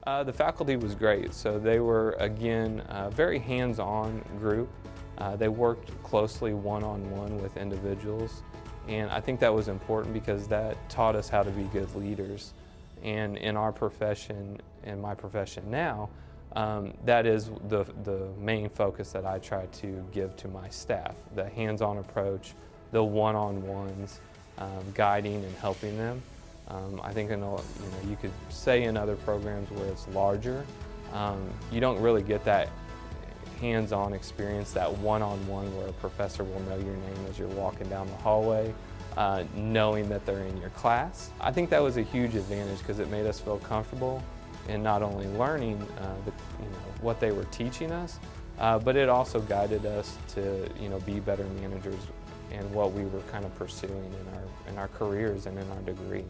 The faculty was great. So they were, again, a very hands-on group. They worked closely one-on-one with individuals, and I think that was important because that taught us how to be good leaders. And in our profession, in my profession now, that is the main focus that I try to give to my staff, the hands-on approach, the one-on-ones, guiding and helping them. I think you could say in other programs where it's larger, you don't really get that hands-on experience, that one-on-one where a professor will know your name as you're walking down the hallway, knowing that they're in your class. I think that was a huge advantage because it made us feel comfortable in not only learning what they were teaching us, but it also guided us to be better managers and what we were kind of pursuing in our careers and in our degree.